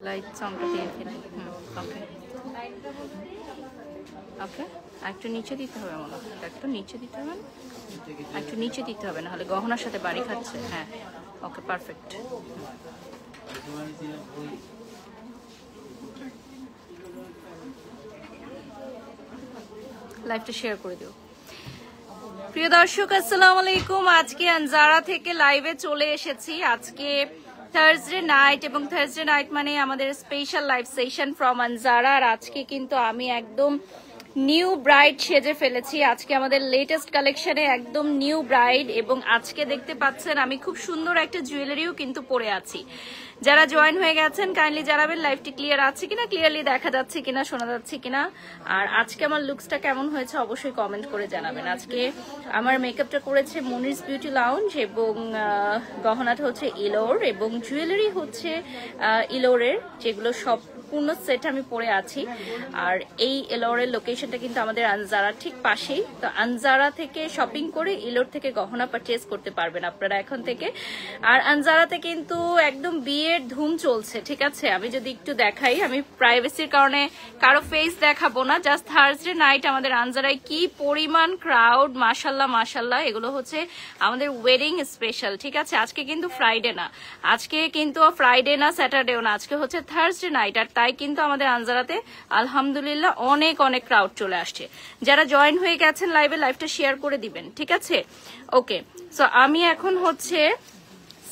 Light সাউন্ডটা দিয়ে ফেলি। ওকে ওকে, একটু নিচে দিতে হবে মনে হয়, একটু নিচে দিতে হবে, একটু নিচে দিতে হবে, নাহলে গহনার সাথে বাড়ি খাচ্ছে। হ্যাঁ ওকে পারফেক্ট। লাইভটা শেয়ার করে দিও। প্রিয় দর্শক আসসালামু আলাইকুম, আজকে আনজারা থেকে লাইভে চলে এসেছি। আজকে থার্সডে নাইট, এবং থার্সডে নাইট মানে আমাদের special live session from Anjara. আর আজকে কিন্তু আমি একদম নিউ ব্রাইড সেজে ফেলেছি। আজকে আমাদের লেটেস্ট কালেকশনে একদম নিউ ব্রাইড, এবং আজকে দেখতে পাচ্ছেন আমি খুব সুন্দর একটা জুয়েলারিও কিন্তু পরে আছি। যারা জয়েন হয়ে গেছেন কাইন্ডলি জানাবেন লাইভটি ক্লিয়ার আছে কিনা, ক্লিয়ারলি দেখা যাচ্ছে কিনা, শোনা যাচ্ছে কিনা। আর আজকে আমার লুকসটা কেমন হয়েছে অবশ্যই কমেন্ট করে জানাবেন। আজকে আমার মেকআপটা করেছে মুনিস বিউটি লাউঞ্জ, এবং গহনাটা হচ্ছে ইলোর, এবং জুয়েলারি হচ্ছে ইলোরের, যেগুলো সব পূর্ণ সেট আমি পরে আছি। আর এই ইলোরের লোকেশনটা কিন্তু আমাদের আনজারা ঠিক পাশেই। তো আনজারা থেকে শপিং করে ইলোর থেকে গহনা পারচেজ করতে পারবেন আপনারা এখন থেকে। আর আনজারাতে কিন্তু একদম বিয়ের ধুম চলছে, ঠিক আছে। আমি যদি একটু দেখাই, আমি প্রাইভেসির কারণে কারো ফেস দেখাবো না, জাস্ট থার্সডে নাইট আমাদের আনজারায় কি পরিমাণ ক্রাউড, মাশাল্লাহ মাশাল্লাহ। এগুলো হচ্ছে আমাদের ওয়েডিং স্পেশাল, ঠিক আছে। আজকে কিন্তু ফ্রাইডে না, আজকে কিন্তু ফ্রাইডে না স্যাটারডেও না, আজকে হচ্ছে থার্সডে নাইট। আর তাই কিন্তু আমাদের আনজারাতে আলহামদুলিল্লাহ অনেক অনেক ক্রাউড চলে আসছে। যারা জয়েন হয়ে গেছেন লাইভে, লাইভটা শেয়ার করে দিবেন, ঠিক আছে। ওকে, সো আমি এখন হচ্ছে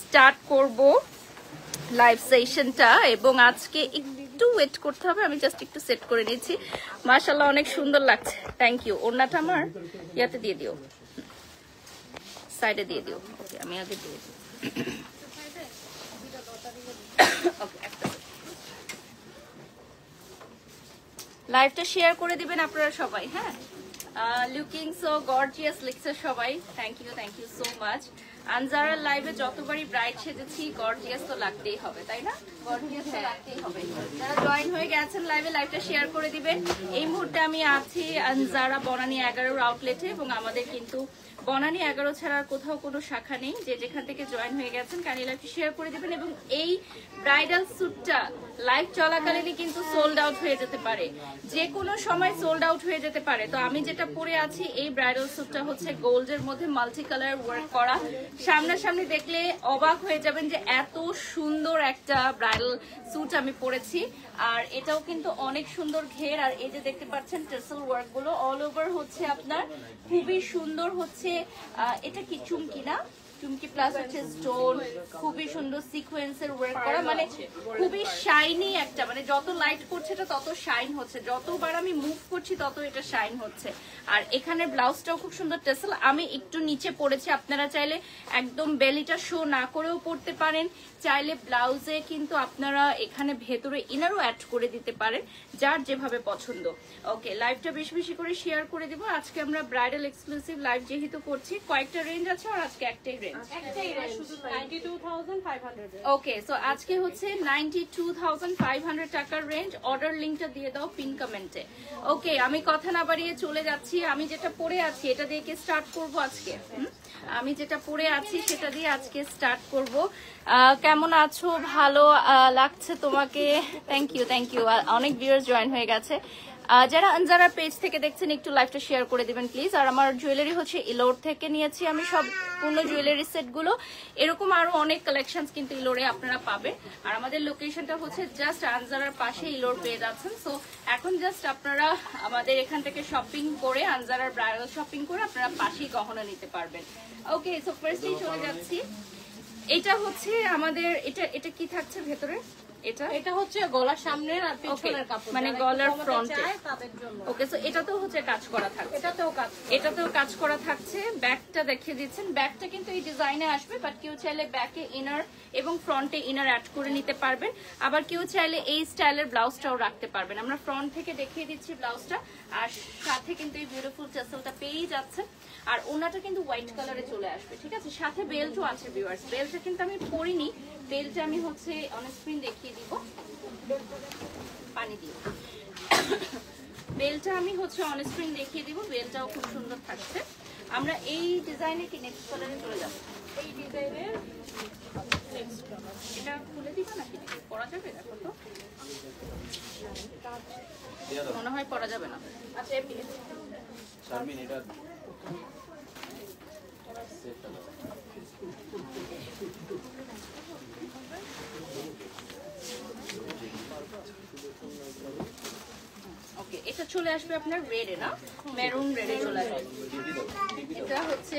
স্টার্ট করব লাইভ সেশনটা, এবং আজকে একটু ওয়েট করতে হবে, আমি জাস্ট একটু সেট করে নিচ্ছি। মাশাআল্লাহ অনেক সুন্দর লাগছে, থ্যাংক ইউ। ওড়নাটা আমার ইয়াতে দিয়ে দিও, সাইডে দিয়ে দিও। ওকে, আমি আগে দিয়ে দিই। লাইভটা শেয়ার করে দিবেন আপনারা সবাই। হ্যাঁ, লুকিং সো গর্জিয়াস লিখছে সবাই, থ্যাংক ইউ সো মাচ। আনজারার লাইভে যতবারই ব্রাইড সেজেছি গর্জিয়াস তো লাগতেই হবে, তাই না? গর্জিয়াস তো লাগতেই হবে। যারা জয়েন হয়ে গেছেন লাইভে, লাইভটা শেয়ার করে দিবেন। এই মুহূর্তে আমি আছি আনজারা বনানী 11 আউটলেটে, এবং আমাদের কিন্তু বনানী 11 ছাড়া কোথাও কোনো শাখা নেই। যে যেখান থেকে জয়েন হয়ে গেছেন কাইন্ডলি লাইভটি শেয়ার করে দিবেন। এবং এই ব্রাইডাল স্যুটটা লাইভ চলাকালীনই কিন্তু সোল্ড আউট হয়ে যেতে পারে, যে কোনো সময় সোল্ড আউট হয়ে যেতে পারে। তো আমি যেটা পরে আছি, এই ব্রাইডাল স্যুটটা হচ্ছে গোল্ডের মধ্যে মাল্টি কালার ওয়ার্ক করা। সামনাসামনি দেখলে অবাক হয়ে যাবেন যে এত সুন্দর একটা ব্রাইডাল স্যুট আমি পরেছি। আর এটাও কিন্তু অনেক সুন্দর ঘের, আর এই যে দেখতে পাচ্ছেন টেসেল ওয়ার্ক গুলো অল ওভার হচ্ছে আপনার খুবই সুন্দর হচ্ছে। এটা কি চুমকি না, চুমকি প্লাস হচ্ছে স্টোন, খুবই সুন্দর সিকোয়েন্সের ওয়ার্ক করা, মানে খুবই শাইনি একটা, মানে যত লাইট করছে এটা তত শাইন হচ্ছে, যতবার আমি মুভ করছি তত এটা শাইন হচ্ছে। আর এখানে ব্লাউজটাও খুব সুন্দর টেসেল, আমি একটু নিচে পড়েছি। আপনারা চাইলে একদম বেলিটা শো না করেও পড়তে পারেন, চাইলে ব্লাউজে কিন্তু আপনারা এখানে ভেতরে ইনারও অ্যাড করে দিতে পারেন, যার যেভাবে পছন্দ। ওকে, লাইভটা বেশি বেশি করে শেয়ার করে দিব। আজকে আমরা ব্রাইডাল এক্সক্লুসিভ লাইভ যেহেতু করছি, কয়েকটা রেঞ্জ আছে, আর আজকে একটাই রেঞ্জ। ওকে, সো আজকে হচ্ছে 92,500 টাকার রেঞ্জ। অর্ডার লিঙ্কটা দিয়ে দাও পিন কমেন্টে। ওকে, আমি কথা না বাড়িয়ে চলে যাচ্ছি। আমি যেটা পরে আছি এটা দিয়ে কি স্টার্ট করব আজকে। আমি যেটা পরে আছি সেটা দিয়ে আজকে স্টার্ট করব। কেমন আছো? ভালো লাগছে তোমাকে? Thank you. অনেক ভিউয়ার্স জয়েন হয়ে গেছে। যারা আনজারা পেজ থেকে দেখছেন একটু লাইভটা শেয়ার করে দিবেন প্লিজ। আর আমার জুয়েলারি হচ্ছে ইলোর থেকে নিয়েছি আমি সব পূর্ণ জুয়েলারি সেটগুলো। এরকম আরো অনেক কালেকশনস কিন্তু ইলোরে আপনারা পাবেন। আর আমাদের লোকেশনটা হচ্ছে জাস্ট আনজারার পাশে ইলোর পেয়ে যাচ্ছেন। সো এখন জাস্ট আপনারা আমাদের এখান থেকে শপিং করে, আনজারার ব্রাইডাল শপিং করে আপনারা পাশেই গহনা নিতে পারবেন। ওকে, সো ফার্স্টেই চলে যাচ্ছি। এটা হচ্ছে আমাদের, এটা কি থাকছে ভেতরে? এটা হচ্ছে গলার সামনে আর পিছনের কাপড়, মানে গলার ফ্রন্টে তাদের জন্য। ওকে, সো এটাতেও হচ্ছে কাজ করা থাকছে, এটাতেও কাজ করা থাকছে। ব্যাকটা দেখিয়ে দিচ্ছেন, ব্যাকটা কিন্তু এই ডিজাইনে আসবে, বাট কেউ চাইলে ব্যাকে ইনার এবং ফ্রন্টে ইনার অ্যাড করে নিতে পারবেন। আবার কেউ চাইলে এই স্টাইলের ব্লাউজটাও রাখতে পারবেন। আমরা ফ্রন্ট থেকে দেখিয়ে দিচ্ছি ব্লাউজটা, আর সাথে কিন্তু এই বিউটিফুল টেসেলটা পেয়েই যাচ্ছে। আর ওনাটা কিন্তু হোয়াইট কালারে চলে আসবে, ঠিক আছে। সাথে বেল্টও আছে ভিউয়ার্স, বেল্টটা কিন্তু আমি পরিনি, বেল্টটা আমি হচ্ছে অন স্ক্রিন দেখিয়ে দিব। পানি দিব, বেল্টটা আমি হচ্ছে অন স্ক্রিন দেখিয়ে দিব। বেল্টটাও খুব সুন্দর থাকছে। আমরা এই ডিজাইনে কি নেক্সট কালারে চলে যাব। এই ডিজাইনের এটা খুলে দিবা নাকি পরা যাবে? দেখো তো মনে হয় পরা যাবে না। আচ্ছা এমনি শারমিন এটা ওকে, এটা চলে আসবে আপনার রেডে, না মেরুন রেডে চলে আসবে। এটা হচ্ছে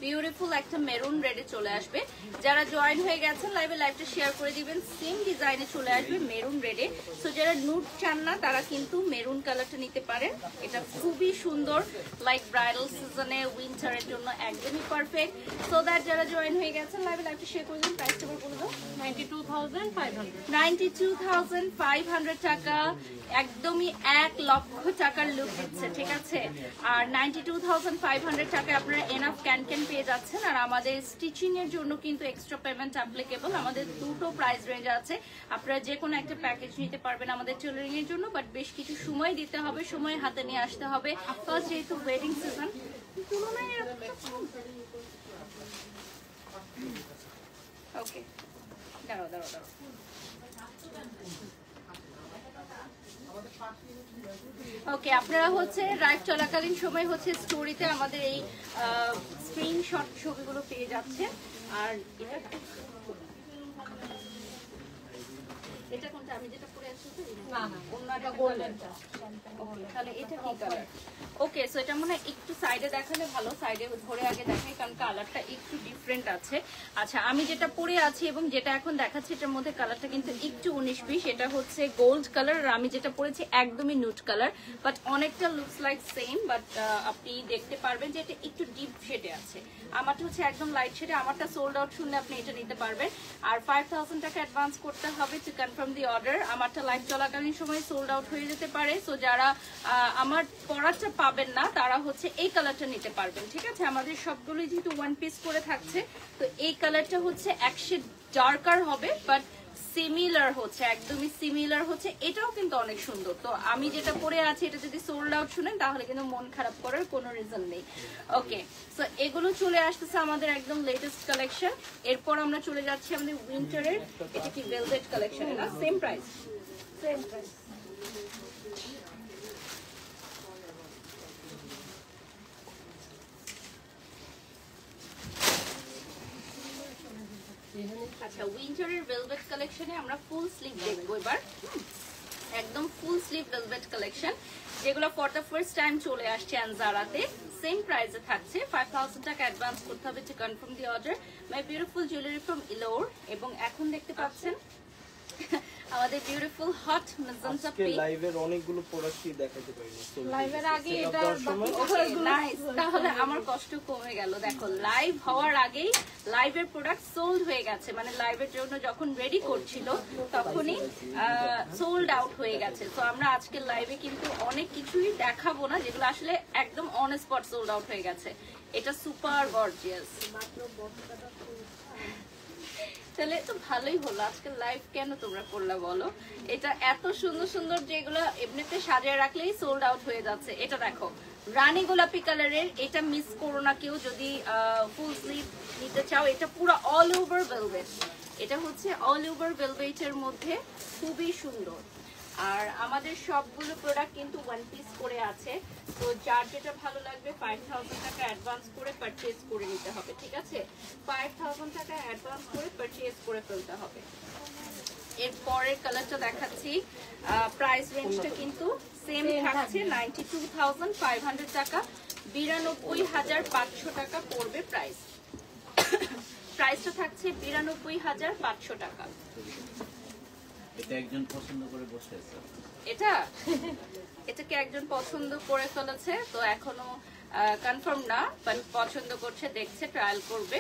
বিউটিফুল একটা মেরুন রেডে চলে আসবে। যারা জয়েন হয়ে গেছেন লাইভে, লাইভটা শেয়ার করে দিবেন। সেম ডিজাইনে চলে আসবে মেরুন রেডে। সো যারা নুড চান না তারা কিন্তু মেরুন কালারটা নিতে পারেন। এটা খুবই সুন্দর, লাইক ব্রাইডাল সিজনে উইন্টারের জন্য একদমই পারফেক্ট। সো দ্যাট যারা জয়েন হয়ে গেছেন লাইভে, লাইভটা শেয়ার করে দিন। প্রাইসটা বলে দাও। 92,500 টাকা, একদমই 1 লক্ষ টাকার লুক দিচ্ছে, ঠিক আছে। আর 92,500 টাকা আপনারা এনাফ ক্যান পেয়ে যাচ্ছেন। আর আমাদের স্টিচিং এর জন্য কিন্তু এক্সট্রা পেমেন্ট অ্যাপ্লিকেবল। আমাদের দুটো প্রাইস রেঞ্জ আছে, আপনারা যে কোনো একটা প্যাকেজ নিতে পারবেন আমাদের টেলারিং এর জন্য, বাট বেশ কিছু সময় দিতে হবে, সময় হাতে নিয়ে আসতে হবে। প্লাস যেহেতু ওয়েডিং সিজন, ওকে দাঁড়াও দাঁড়াও দাঁড়াও, ওকে আপনারা হচ্ছে লাইভ চলাকালীন সময় হচ্ছে স্টোরিতে আমাদের এই স্ক্রিনশট ছবিগুলো পেয়ে যাচ্ছেন। আর এটা কোনটা? আমি যেটা পরে আছি না না, অন্যটা গোল্ডেনটা। ওকে তাহলে এটা কি কালার? ওকে সো এটা মনে হয় একটু সাইডে দেখালে ভালো, সাইডে ধরে আগে দেখাই কারণ কালারটা একটু ডিফারেন্ট আছে। আচ্ছা আমি যেটা পরে আছি এবং যেটা এখন দেখাচ্ছি এটার মধ্যে কালারটা কিন্তু একটু 19-20। এটা হচ্ছে গোল্ড কালার আর আমি যেটা পরেছি একদমই নুড কালার, বাট অনেকটা লুকস লাইক সেম। বাট আপনি দেখতে পারবেন যে এটা একটু ডিপ শেডে আছে, আমারটা হচ্ছে একদম লাইট শেডে। আমারটা সোল্ড আউট শুনলে আপনি এটা নিতে পারবেন। আর 5,000 টাকা অ্যাডভান্স করতে হবে টু কনফার্ম দি অর্ডার। আমারটা লাইভ চলাকালীন সময় সোল্ড আউট হয়ে যেতে পারে। সো যারা আমার পরাটা পাবেন না তারা হচ্ছে এই কালারটা নিতে পারবেন, ঠিক আছে। আমাদের সবগুলোই যেহেতু ওয়ান পিস করে থাকছে, তো এই কালারটা হচ্ছে এক শেড ডার্কার হবে, বাট সিমিলার হচ্ছে, একদমই সিমিলার হচ্ছে। এটাও কিন্তু অনেক সুন্দর। তো আমি যেটা পরে আছি এটা যদি সোল্ড আউট শুনেন তাহলে কিন্তু মন খারাপ করার কোনো রিজন নেই। ওকে সো এগুলো চলে আসতেছে আমাদের একদম লেটেস্ট কালেকশন। এরপর আমরা চলে যাচ্ছি আমাদের উইন্টারের, এটা কি ভেলভেট কালেকশন না? Same price, same price. আচ্ছা উইন্টারের ভেলভেট কালেকশনে আমরা ফুল স্লিভ দেখবো এবার, একদম ফুল স্লিভ ভেলভেট কালেকশন যেগুলো ফর দ্য ফার্স্ট টাইম চলে আসছে আনজারাতে। সেম প্রাইসে থাকছে। 5,000 টাকা অ্যাডভান্স করতে হবে to confirm the order. My beautiful jewellery from ইলোর। এবং এখন দেখতে পাচ্ছেন আমাদের বিউটিফুল হট মেজেন্টা পিঙ্ক। লাইভের অনেকগুলো প্রোডাক্টই দেখাতে পারিনি, লাইভের আগে এটা নাইস, তাহলে আমার কষ্ট কমে গেল। দেখো লাইভ হওয়ার আগেই লাইভের প্রোডাক্ট সোল্ড হয়ে গেছে, মানে লাইভের জন্য যখন রেডি করছিল তখনই সোল্ড আউট হয়ে গেছে। তো আমরা আজকে লাইভে কিন্তু অনেক কিছুই দেখাবো না যেগুলো আসলে একদম অন স্পট সোল্ড আউট হয়ে গেছে। এটা সুপার গর্জিয়াস। তাহলে তো ভালোই হলো, আজকে লাইভ কেন তোমরা করলা বলো? এটা এত সুন্দর সুন্দর যেগুলো এমনিতে সাজিয়ে রাখলেই সোল্ড আউট হয়ে যাচ্ছে। এটা দেখো রানী গোলাপি কালারের, এটা মিস করো না কেউ যদি ফুল স্লিভ নিতে চাও। এটা পুরো অল ওভার ভেলভেট, এটা হচ্ছে অল ওভার ভেলভেটের মধ্যে খুবই সুন্দর। আর আমাদের সবগুলো প্রোডাক্ট কিন্তু ওয়ান পিস করে আছে। তো যার যেটা ভালো লাগবে 5,000 টাকা অ্যাডভান্স করে পারচেজ করে নিতে হবে, ঠিক আছে। 5,000 টাকা অ্যাডভান্স করে পারচেজ করে ফেলতে হবে। এর পরের কালারটা দেখাচ্ছি, প্রাইস রেঞ্জটা কিন্তু সেম থাকছে 92,500 টাকা, 92,500 টাকা পড়বে প্রাইস। প্রাইসটা থাকছে 92,500 টাকা। এটা একজন পছন্দ করে বসে আছে, এটাকে একজন পছন্দ করে ফেলেছে, তো এখনো কনফার্ম না, বাট পছন্দ করছে, দেখছে, ট্রায়াল করবে।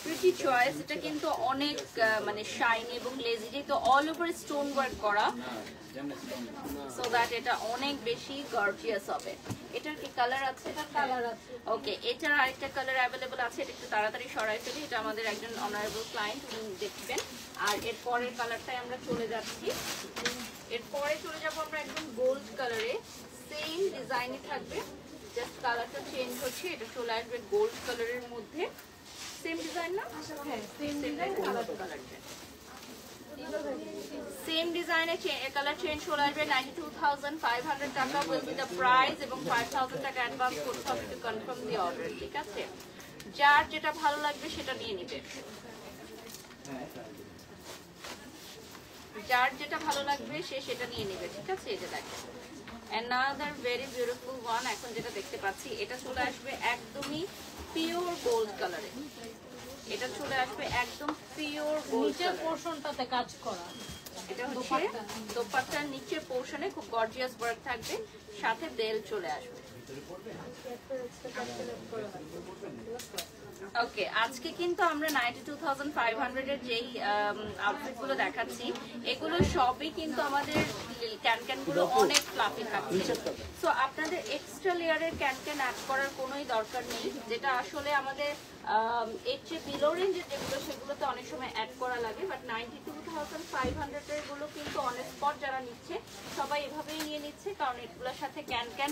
Pretty choice. এটা কিন্তু অনেক মানে শাইনি এবং লেজি, যেহেতু অল ওভার স্টোন ওয়ার্ক করা, সো দ্যাট এটা অনেক বেশি গর্জিয়াস হবে। এটার কি কালার আছে? এটা কালার আছে। ওকে এটার আরেকটা কালার অ্যাভেলেবল আছে, এটা একটু তাড়াতাড়ি সরাই ফেলি। এটা আমাদের একজন অনারেবল ক্লায়েন্ট, উনি দেখবেন। আর এর পরের কালারটাই আমরা চলে যাচ্ছি। এরপরে চলে যাবো আমরা একদম গোল্ড কালারে, সেম ডিজাইনে থাকবে, জাস্ট কালারটা চেঞ্জ হচ্ছে। এটা চলে আসবে গোল্ড কালারের মধ্যে। সেম ডিজাইন না? হ্যাঁ সেম ডিজাইন কালার সেম ডিজাইনে কালার চেঞ্জ চলে আসবে 92,500 টাকা উইল বি দ্য প্রাইস এবং 5,000 টাকা অ্যাডভান্স করতে হবে টু কনফার্ম দি অর্ডার। ঠিক আছে, যার যেটা ভালো লাগবে সেটা নিয়ে নিবে, যার যেটা ভালো লাগবে সে সেটা নিয়ে নিবে। ঠিক আছে, এটা দেখেন another very beautiful one। এখন যেটা দেখতে পাচ্ছি এটা চলে আসবে একদমই পিওর গোল্ড কালারে, এটা চলে আসবে একদম পিওর গোল্ড নিচের পোরশনটাতে কাজ করা। এটা হচ্ছে দোপাট্টার নিচের পোরশনে খুব গর্জিয়াস ওয়ার্ক থাকবে, সাথে বেল চলে আসবে। ওকে, আজকে কিন্তু আমরা 92,500 এর যেই আউটফিট গুলো দেখাচ্ছি এগুলো সবই কিন্তু আমাদের ক্যান গুলো অনেক ফ্লাফি থাকছে। সো আপনাদের এক্সট্রা লেয়ারের ক্যান অ্যাড করার কোনোই দরকার নেই, যেটা আসলে আমাদের এর চেয়ে বিলো রেঞ্জের যেগুলো সেগুলোতে অনেক সময় অ্যাড করা লাগে। বাট 92,500 এর গুলো কিন্তু অন স্পট যারা নিচ্ছে সবাই এভাবেই নিয়ে নিচ্ছে, কারণ এগুলোর সাথে ক্যান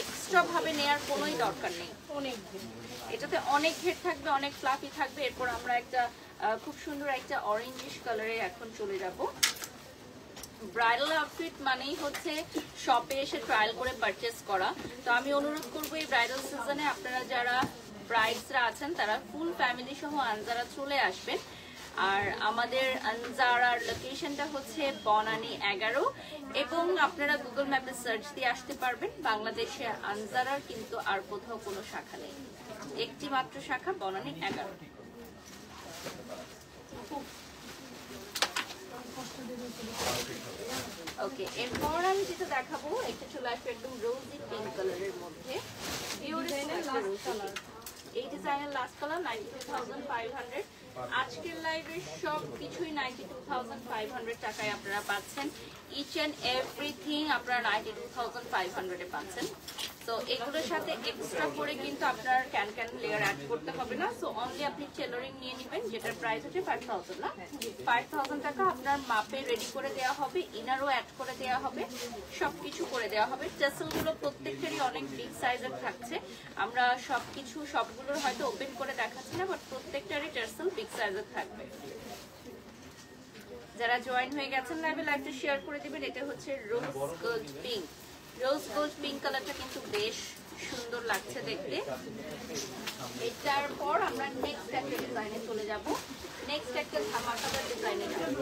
এক্সট্রা ভাবে নেওয়ার কোনোই দরকার নেই। অনেক এটাতে অনেক ঘের থাকবে, অনেক ফ্লাফি থাকবে। এরপর আমরা একটা খুব সুন্দর একটা অরেঞ্জিশ কালারে এখন চলে যাব। ব্রাইডাল আউটফিট মানেই হচ্ছে শপে এসে ট্রায়াল করে পারচেস করা। তো আমি অনুরোধ করবো এই ব্রাইডাল সিজনে আপনারা যারা ব্রাইডসরা আছেন তারা ফুল ফ্যামিলি সহ আনজারা চলে আসবেন। আর আমাদের আনজারার লোকেশনটা হচ্ছে বনানী 11 এবং আপনারা গুগল ম্যাপে সার্চ দিয়ে আসতে পারবেন। বাংলাদেশে আনজারার কিন্তু আর কোথাও কোনো শাখা নেই, একটি মাত্র শাখা বনানী 11। ওকে, এরপর আমি যেটা দেখাবো এটা চলে আসবে একদম রোজি পিঙ্ক কালারের মধ্যে। এই ডিজাইনের লাস্ট কালার 92,500। আজকের লাইভে সব কিছুই 92,500 টাকায় আপনারা পাচ্ছেন। ইচ অ্যান্ড এভরিথিং আপনারা 92,500 এ পাচ্ছেন। তো এগুলোর সাথে এক্সট্রা করে কিন্তু আপনার ক্যান লেয়ার অ্যাড করতে হবে না। সো অনলি আপনি টেলরিং নিয়ে নেবেন, যেটার প্রাইস হচ্ছে 5,000 না, 5,000 টাকা আপনার মাপে রেডি করে দেওয়া হবে, ইনারও অ্যাড করে দেওয়া হবে, সবকিছু করে দেওয়া হবে। টেসেলগুলো প্রত্যেকটারই অনেক বিগ সাইজের থাকছে। আমরা সবগুলোর হয়তো ওপেন করে দেখাচ্ছি না, বাট প্রত্যেকটারই টেসেল বিগ সাইজের থাকবে। যারা জয়েন হয়ে গেছেন লাইভে লাইভটা শেয়ার করে দিবেন। এটা হচ্ছে rose gold pink. Rose gold pink কালারটা কিন্তু বেশ সুন্দর লাগছে দেখতে। এটার পর আমরা নেক্সট একটা ডিজাইনে চলে যাব। নেক্সট একটা ধামাকাদার ডিজাইনে যাব।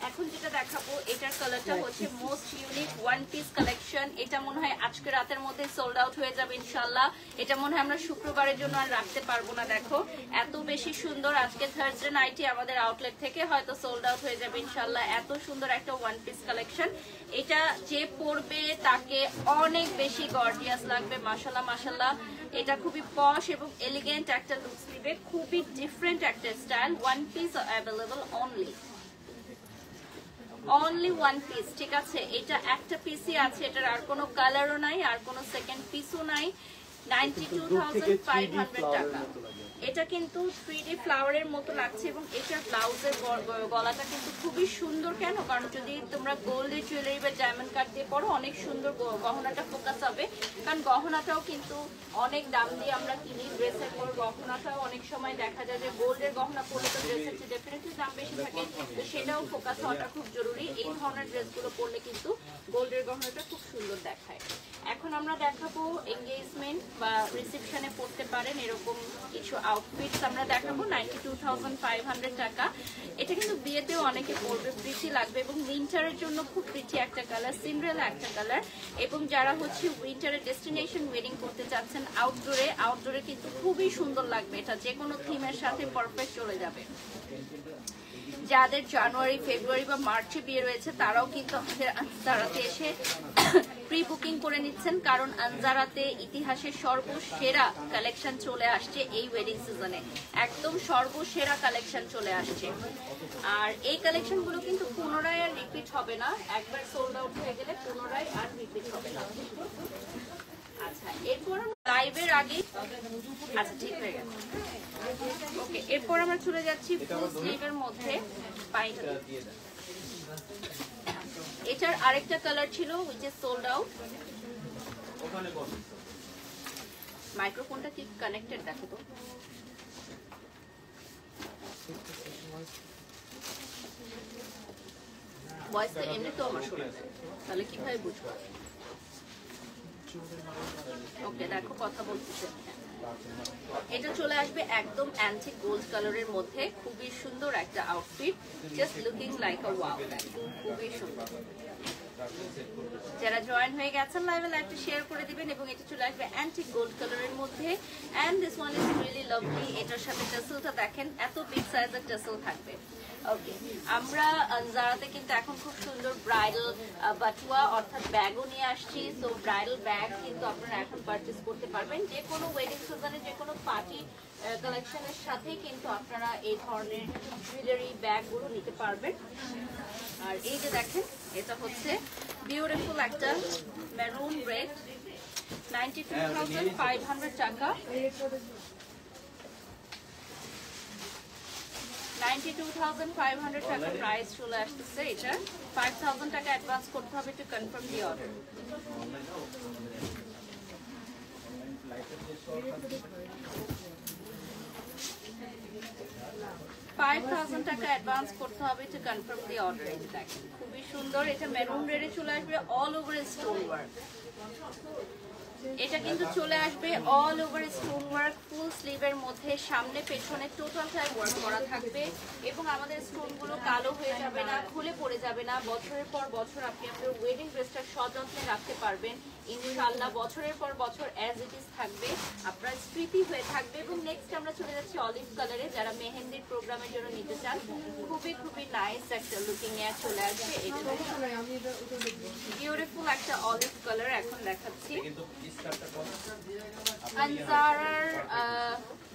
এখন যেটা দেখাবো এটার কালারটা হচ্ছে most unique one piece collection. এটা মনে হয় আজকে রাতের মধ্যে সোল্ড আউট হয়ে যাবে ইনশাল্লাহ। এটা মনে হয় আমরা শুক্রবারের জন্য আর রাখতে পারবো না। দেখো এত বেশি সুন্দর, আজকে থার্সডে নাইটে আমাদের আউটলেট থেকে হয়তো সোল্ড আউট হয়ে যাবে ইনশাল্লাহ। এত সুন্দর একটা ওয়ান পিস কালেকশন, এটা যে পরবে তাকে অনেক বেশি গর্জিয়াস লাগবে। মাশাল্লাহ মাশাল্লাহ, এটা খুবই পশ এবং এলিগেন্ট একটা লুকস দিবে, খুবই ডিফারেন্ট একটা style. One piece available only one piece. ঠিক আছে, এটা একটা পিসই আছে, এটার আর কোনো কালারও নাই, আর কোনো সেকেন্ড পিসও নাই। 92,500 টাকা। এটা কিন্তু 3D ফ্লাওয়ারের মতো লাগছে এবং এটার ব্লাউজের গলাটা কিন্তু খুবই সুন্দর। কেন? কারণ যদি তোমরা গোল্ডের জুয়েলারি বা ডায়মন্ড কাট দিয়ে পরো অনেক সুন্দর গহনাটা ফোকাস হবে। কারণ গহনাটাও কিন্তু অনেক দাম দিয়ে আমরা কিনি, ড্রেসের পর গহনাটাও অনেক সময় দেখা যায় যে গোল্ডের গহনা পরলে তো ড্রেসের চেয়ে ডেফিনেটলি দাম বেশি থাকে, তো সেটাও ফোকাস হওয়াটা খুব জরুরি। এই ধরনের ড্রেসগুলো পরলে কিন্তু গোল্ডের গহনাটা খুব সুন্দর দেখায়। এখন আমরা দেখাবো এঙ্গেজমেন্ট বা রিসেপশনে পরতে পারেন এরকম কিছু আউটফিটস আমরা দেখাবো। 92,500 টাকা। এটা কিন্তু বিয়েতেও অনেকে পরবে, প্রিটি লাগবে এবং উইন্টারের জন্য খুব প্রিটি একটা কালার, সিন্ড্রেলা একটা কালার। এবং যারা হচ্ছে উইন্টারের ডেস্টিনেশন ওয়েডিং করতে চাচ্ছেন আউটডোরে কিন্তু খুবই সুন্দর লাগবে। এটা যে কোনো থিমের সাথে পারফেক্ট চলে যাবে। যাদের জানুয়ারি, ফেব্রুয়ারি বা মার্চে বিয়ে রয়েছে তারাও কিন্তু আমাদের আনজারাতে এসে প্রি বুকিং করে নিচ্ছেন, কারণ আনজারাতে ইতিহাসের সর্বসেরা কালেকশন চলে আসছে এই ওয়েডিং সিজনে। একদম সর্বসেরা কালেকশন চলে আসছে। আর এই কালেকশনগুলো কিন্তু পুনরায় আর রিপিট হবে না, একবার সোল্ড আউট হয়ে গেলে পুনরায় আর রিপিট হবে না। আচ্ছা, এরপর লাইভের আগে আচ্ছা ঠিক হয়ে গেছে। ওকে, এরপর আমরা চলে যাচ্ছি ফুল স্লিভের মধ্যে পাইটা। এটার আরেকটা কালার ছিল which is sold out। ওখানে বসে মাইক্রোফোনটা কি কানেক্টেড দেখো তো। ভয়েস তো এমনি তো আমার শোনা যায়, তাহলে কিভাবে বুঝবো? ওকে দেখো কথা বলতেছে। এটা চলে আসবে একদম অ্যান্টিক গোল্ড কালারের মধ্যে, খুবই সুন্দর একটা আউটফিট, জাস্ট লুকিং লাইক আ ওয়াও, খুবই সুন্দর। যারা জয়েন হয়ে গেছেন লাইভে লাইভটা শেয়ার করে দিবেন। এবং এটা চলে আসবে অ্যান্টিক গোল্ড কালারের মধ্যে, and this one is really lovely. এটার সাথে টাসেলটা দেখেন, এত বিগ সাইজের টাসেল থাকবে। ওকে, আমরা জারাতে কিন্তু এখন খুব সুন্দর ব্রাইডাল বাটুয়া অর্থাৎ ব্যাগও নিয়ে আসছি। সো ব্রাইডাল ব্যাগ কিন্তু আপনারা এখন পারচেজ করতে পারবেন, যে কোনো ওয়েডিং সিজনে যে কোনো পার্টি কালেকশনের সাথেই কিন্তু আপনারা এই ধরনের জুয়েলারি ব্যাগগুলো নিতে পারবেন। আর এই যে দেখেন, এটা হচ্ছে বিউটিফুল একটা মেরুন রেড, 92,500 টাকা। 92,500 টাকা প্রাইস চলে আসতেছে এটা। 5,000 টাকা অ্যাডভান্স করতে হবে টু কনফার্ম দি অর্ডার। 5,000 টাকা অ্যাডভান্স করতে হবে টু কনফার্ম দি অর্ডার। এই যে দেখেন, খুবই সুন্দর। এটা মেরুন রেডে চলে আসবে অল ওভার স্টোন ওয়ার্ক। এটা কিন্তু চলে আসবে অল ওভার স্টোন ওয়ার্ক, ফুল স্লিভের মধ্যে, সামনে পেছনে টোটালটাই ওয়ার্ক করা থাকবে। এবং আমাদের স্টোনগুলো কালো হয়ে যাবে না, খুলে পড়ে যাবে না। বছরের পর বছর আপনি আপনার ওয়েডিং ড্রেসটা সযত্নে রাখতে পারবেন ইনশাআল্লাহ। বছরের পর বছর অ্যাজ ইট ইজ থাকবে, আপনার স্মৃতি হয়ে থাকবে। এবং নেক্সট আমরা চলে যাচ্ছি অলিভ কালারে, যারা মেহেন্দির প্রোগ্রামের জন্য নিতে চান। খুবই খুবই নাইস একটা লুকিং এ চলে আসবে। এটা বিউটিফুল একটা অলিভ কালার এখন দেখাচ্ছি। আনজারার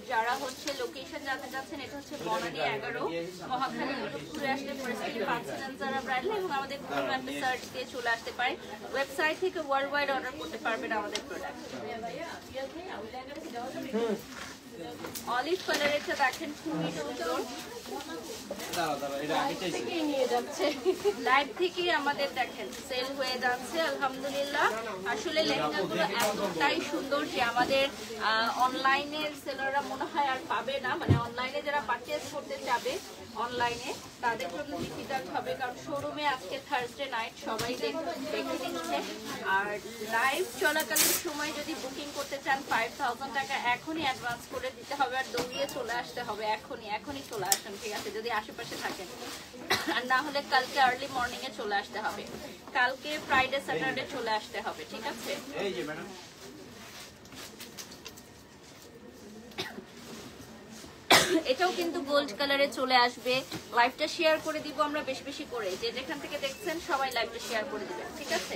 যারা হচ্ছে লোকেশন জানতে চাচ্ছেন, এটা হচ্ছে বনানী 11 মহাখালী ঘুরে আসলে পরিস্থিতি পাচ্ছেন আনজারা ব্র্যান্ড। এবং আমাদের গুগল ম্যাপে সার্চ দিয়ে চলে আসতে পারেন, ওয়েবসাইট থেকে ওয়ার্ল্ড ওয়াইড অর্ডার করতে পারবেন আমাদের প্রোডাক্ট। অলিভ কালারেরটা দেখেন, খুবই সুন্দর। লাইভ থেকে আমাদের দেখেন সেল হয়ে যাচ্ছে আলহামদুলিল্লাহ। আসলে লেহেঙ্গাগুলো এতটাই সুন্দর যে আমাদের অনলাইনের সেলাররা মনে হয় আর পাবে না। মানে অনলাইনে যারা পারচেজ করতে যাবে অনলাইনে, তাদের জন্য ডিফিকাল্ট হবে, কারণ শোরুমে আজকে থার্সডে নাইট সবাই দেখে দিচ্ছে। আর লাইভ চলাকালীন সময় যদি বুকিং করতে চান 5,000 টাকা এখনই অ্যাডভান্স করে দিতে হবে, আর দৌড়িয়ে চলে আসতে হবে। এখনই চলে আসেন, ঠিক আছে, যদি আশেপাশে থাকেন। আর না হলে কালকে আর্লি মর্নিং এ চলে আসতে হবে, কালকে ফ্রাইডে স্যাটারডে চলে আসতে হবে, ঠিক আছে। এটাও কিন্তু গোল্ড কালারে চলে আসবে। লাইভটা শেয়ার করে দিব আমরা বেশি বেশি করে, যে যেখান থেকে দেখছেন সবাই লাইভটা শেয়ার করে দিবেন, ঠিক আছে।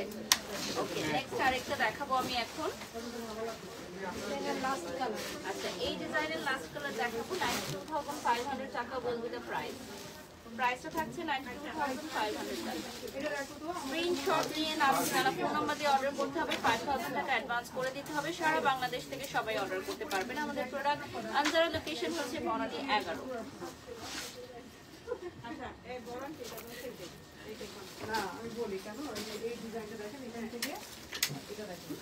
ওকে, নেক্সট আরেকটা দেখাবো আমি এখন। আচ্ছা, এই ডিজাইনের লাস্ট কালার দেখাবো। 92,500 টাকা বলবো দ্য প্রাইস। প্রাইসটা থাকছে 92,500 টাকা। স্ক্রিনশট নিয়ে আপনারা ফোন নাম্বার দিয়ে অর্ডার করতে হবে, 5,000 টাকা অ্যাডভান্স করে দিতে হবে। সারা বাংলাদেশ থেকে সবাই অর্ডার করতে পারবেন আমাদের প্রোডাক্ট। আনজারা লোকেশন হচ্ছে বনানী 11। আমি বলি কেন, এই ডিজাইনটা দেখেন, এখান থেকে এটা দেখেন,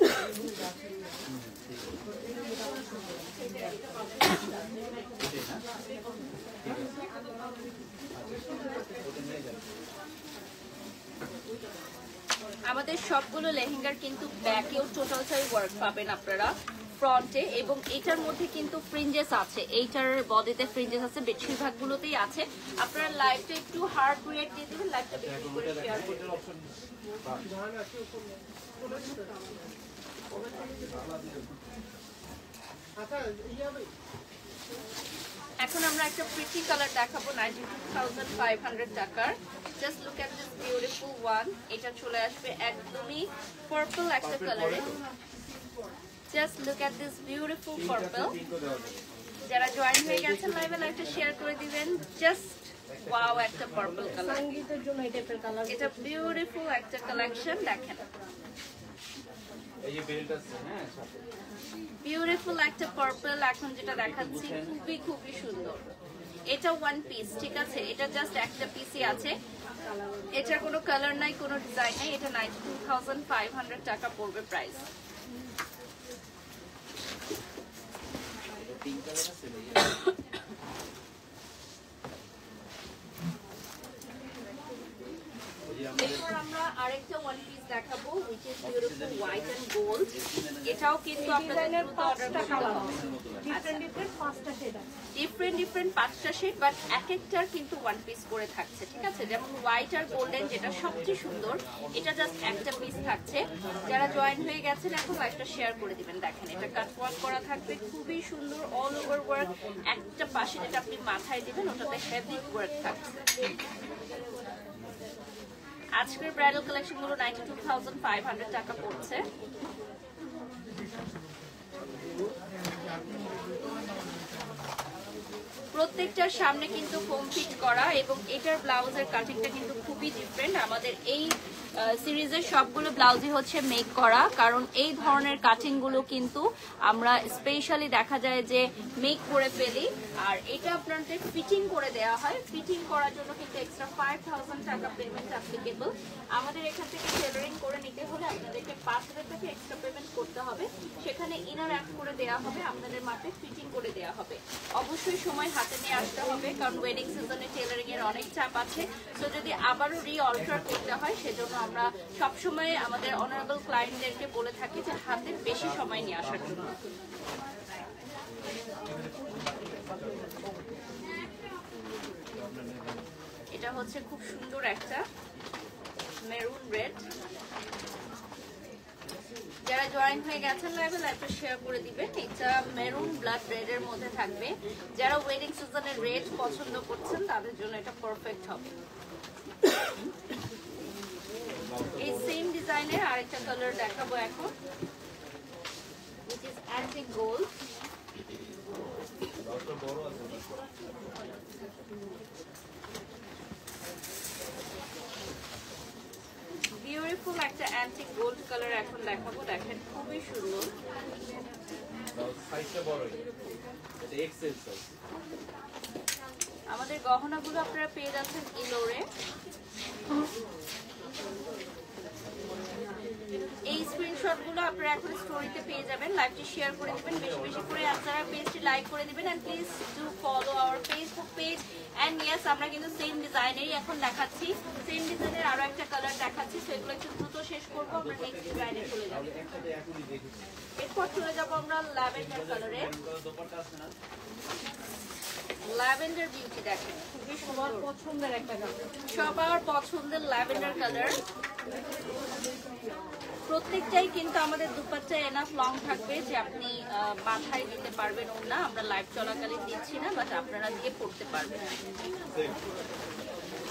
আমাদের সবগুলো লেহেঙ্গার কিন্তু ব্যাকেও টোটালটাই ওয়ার্ক পাবেন আপনারা ফ্রন্টে। এবং এটার মধ্যে কিন্তু ফ্রিঞ্জেস আছে, এইটার বডিতে ফ্রিঞ্জেস আছে, বেশিরভাগগুলোতেই আছে। আপনারা লাইভটা একটু হার্ড রিয়েক্ট দিয়ে দেবেন, লাইভটা বেশি করে শেয়ার করবেন। এখন আমরা একটা প্রিটি কালার দেখাবো 92,500 টাকার। Just look at this beautiful one. এটা চলে আসবে একদমই পার্পল একটা কালারে। Just look at this beautiful purple. যারা জয়েন হয়ে গেছেন লাইভে লাইভটা শেয়ার করে দিবেন। জাস্ট ওয়াও, একটা পার্পল কালার, সঙ্গীতের জন্য এই টাইপের কালার। এটা বিউটিফুল একটা কালেকশন দেখেন। বিউটিফুল একটা পার্পল এখন যেটা দেখাচ্ছি, খুবই খুবই সুন্দর। এটা ওয়ান পিস, ঠিক আছে? এটা জাস্ট একটা পিসই আছে, এটার কোনো কালার নাই, কোনো ডিজাইন নাই। এটা 92,500 টাকা পড়বে প্রাইস। পিঙ্ক কালার আছে ভাইয়া? এরপর আমরা আরেকটা ওয়ান পিস দেখাবো, which is beautiful white and gold। এটাও কিন্তু আপনাদের দ্রুত অর্ডার করতে হবে। ডিফারেন্ট 5টা শেড, বাট এক একটার কিন্তু ওয়ান পিস করে থাকছে, ঠিক আছে? যেমন হোয়াইট আর গোল্ডেন যেটা সবচেয়ে সুন্দর, এটা জাস্ট একটা পিস থাকছে। যারা জয়েন হয়ে গেছেন এখন লাইভটা শেয়ার করে দিবেন। দেখেন এটা কাট ওয়ার্ক করা থাকবে, খুবই সুন্দর, অল ওভার ওয়ার্ক। একটা পাশে যেটা আপনি মাথায় দিবেন ওটাতে হেভি ওয়ার্ক থাকছে। আজকের ব্রাইডাল কালেকশন গুলো 92,500 টাকা পড়ছে। প্রত্যেকটার সামনে কিন্তু ফোম ফিট করা এবং এটার ব্লাউজের কাটিংটা কিন্তু খুবই ডিফারেন্ট। আমাদের এই সিরিজের সবগুলো ব্লাউজই হচ্ছে মেক করা, কারণ এই ধরনের কাটিং গুলো কিন্তু আমরা স্পেশালি দেখা যায় যে মেক করে ফেলি, আর এটা আপনাদের ফিটিং করে দেওয়া হয়। ফিটিং করার জন্য কিন্তু এক্সট্রা 5,000 টাকা পেমেন্ট অ্যাপ্লিকেবল। আমাদের এখান থেকে টেলারিং করে নিতে হলে আপনাদেরকে 5,000 টাকা এক্সট্রা পেমেন্ট করতে হবে, সেখানে ইনার অ্যাড করে দেওয়া হবে, আপনাদের মাপে ফিটিং করে দেওয়া হবে। অবশ্যই সময় হাতে নিয়ে আসতে হবে, কারণ ওয়েডিং সিজনে টেলারিং এর অনেক চাপ আছে। তো যদি আবারও রি-অল্টার করতে হয়, সেজন্য আমরা সবসময় আমাদের অনারেবল ক্লায়েন্টদেরকে বলে থাকি যে হাতে বেশি সময় নিয়ে আসার জন্য। এটা হচ্ছে খুব সুন্দর একটা মেরুন রেড। যারা জয়েন হয়ে গেছেন লাইভে, লাইভটা শেয়ার করে দিবেন। এটা মেরুন ব্লাড রেড এর মধ্যে থাকবে। যারা ওয়েডিং সিজনে রেড পছন্দ করছেন তাদের জন্য এটা পারফেক্ট হবে। এই সেম ডিজাইনের আরেকটা কালার দেখাবো এখন, which is antique gold। Beautiful একটা অ্যান্টিক গোল্ড কালার এখন দেখাবো। দেখেন খুবই সুন্দর। আমাদের গহনাগুলো আপনারা পেয়ে যাচ্ছেন ইলোরে। এই স্ক্রিনশট গুলো আপনারা এখন স্টোরিতে পেয়ে যাবেন। লাইভটি শেয়ার করে দিবেন, বেশি বেশি করে আপনারা পেজটি লাইক করে দিবেন, and please do follow our Facebook page. And yes, আমরা কিন্তু সেম ডিজাইনেরই এখন দেখাচ্ছি, সেম ডিজাইনের আরো একটা কালার দেখাচ্ছি। তো এগুলো একটু দ্রুত শেষ করবো, আমরা নেক্সট ডিজাইনে চলে যাব। এরপর চলে যাব আমরা ল্যাভেন্ডার কালারে। ল্যাভেন্ডার বিউটি দেখেন, খুবই সবার পছন্দের একটা কালার, সবার পছন্দের ল্যাভেন্ডার কালার। প্রত্যেকটাই কিন্তু আমাদের দুপাট্টা এনাফ লং থাকবে যে আপনি মাথায় দিতে পারবেন। ওনা আমরা লাইভ চলাকালীন দিচ্ছি না, বাট আপনারা দিয়ে পড়তে পারবেন।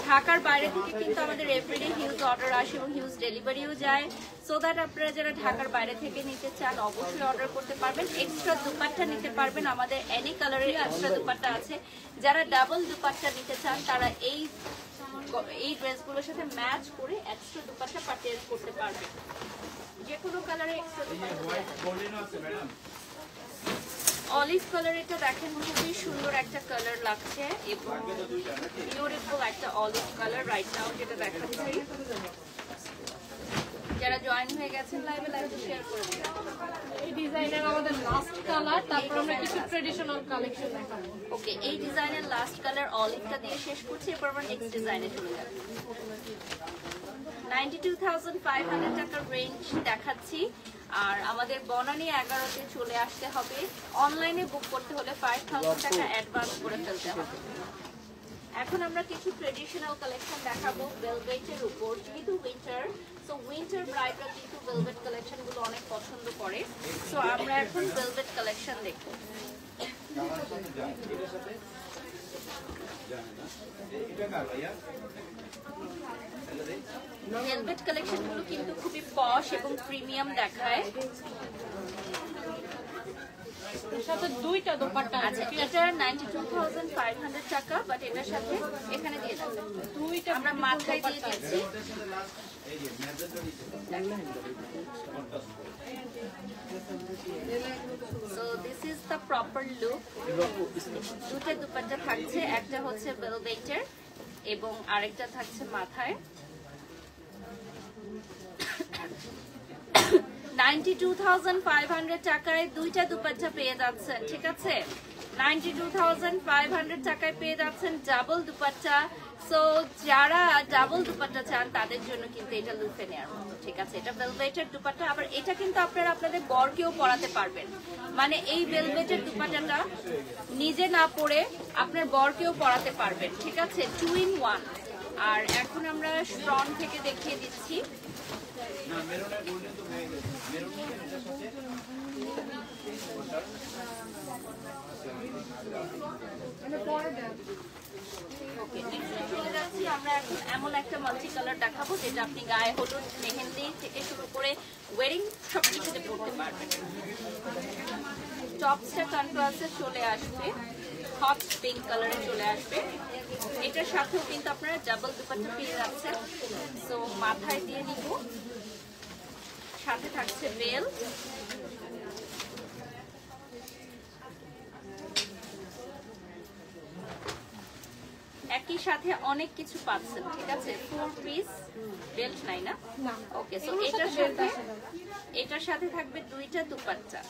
ঢাকার বাইরে থেকে কিন্তু আমাদের এভরিডে হিউজ অর্ডার আসে এবং হিউজ ডেলিভারিও যায়। সো দ্যাট আপনারা যারা ঢাকার বাইরে থেকে নিতে চান অবশ্যই অর্ডার করতে পারবেন। এক্সট্রা দুপাট্টা নিতে পারবেন, আমাদের এনি কালারের এক্সট্রা দুপাট্টা আছে। যারা ডাবল দুপাট্টা নিতে চান তারা এই ড্রেসগুলোর সাথে ম্যাচ করে এক্সট্রা দুপাট্টা পারচেজ করতে পারবেন। যে কোনো কালারে এক্সট্রা দুপাট্টা। অলিভ কালার, এটা দেখেন খুবই সুন্দর একটা কালার লাগছে এবং বিউটিফুল একটা অলিভ কালার রাইট নাও যেটা দেখাচ্ছি। যারা জয়েন হয়ে গেছেন লাইভে, লাইভে শেয়ার করে দিন। এই ডিজাইনের আমাদের লাস্ট কালার, তারপর আমরা কিছু ট্রেডিশনাল কালেকশন দেখাবো। ওকে, এই ডিজাইনের লাস্ট কালার অলিভটা দিয়ে শেষ করছি, এরপর আমরা নেক্সট ডিজাইনে চলে যাব। 92,500 টাকার রেঞ্জ দেখাচ্ছি। আর আমাদের বনানী 11-তে চলে আসতে হবে। অনলাইনে বুক করতে হলে 5,000 টাকা অ্যাডভান্স করে ফেলতে হবে। এখন আমরা কিছু ট্রেডিশনাল কালেকশন দেখাবো ভেলভেটের উপর, যেহেতু উইন্টার। সো উইন্টার ব্রাইডরা কিন্তু ভেলভেট কালেকশন গুলো অনেক পছন্দ করে। সো আমরা এখন ভেলভেট কালেকশন দেখবো। ভেলভেট কালেকশন গুলো কিন্তু খুবই পশ এবং প্রিমিয়াম দেখায়। এর সাথে দুইটা দোপাট্টা আচ্ছা এটা 92,500 টাকা, বাট এটার সাথে এখানে দিয়ে দেবো দুইটা আমরা মাথায় দিয়ে দিচ্ছি। So this is the proper look. দুটো দুপাট্টা থাকছে, একটা হচ্ছে ভেলভেটের এবং আরেকটা থাকছে মাথায়। 92,500 টাকায় দুইটা দুপাট্টা পেয়ে যাচ্ছেন, ঠিক আছে? 92,500 টাকায় পেয়ে যাচ্ছেন ডাবল দুপাট্টা। সো যারা ডাবল দুপাট্টা চান তাদের জন্য কিন্তু এটা লুফে নেওয়ার মতো, ঠিক আছে? এটা ভেলভেটের দুপাট্টা, আবার এটা কিন্তু আপনারা আপনাদের বরকেও পরাতে পারবেন। মানে এই ভেলভেটের দুপাট্টাটা নিজে না পরে আপনার বরকেও পরাতে পারবেন, ঠিক আছে? 2 in 1। আর এখন আমরা স্ট্রং থেকে দেখিয়ে দিচ্ছি। ওকে, নেক্সটে চলে যাচ্ছি আমরা এখন এমন একটা মাল্টি কালার দেখাবো যেটা আপনি গায়ে হলুদ, মেহেন্দি থেকে শুরু করে ওয়েডিং সবকিছুতে পরতে পারবেন। টপসটা কন্ট্রাস্টে চলে আসবে, হট পিঙ্ক কালারে চলে আসবে। এটার সাথেও কিন্তু আপনারা ডাবল দুপাট্টা পেয়ে যাচ্ছেন। সো মাথায় দিয়ে নিব, সাথে থাকছে বেল। একই সাথে অনেক কিছু পাচ্ছেন, ঠিক আছে? 4 পিস বেল্ট নাই না? ওকে, সো এটার সাথে থাকবে দুইটা দুপাট্টা।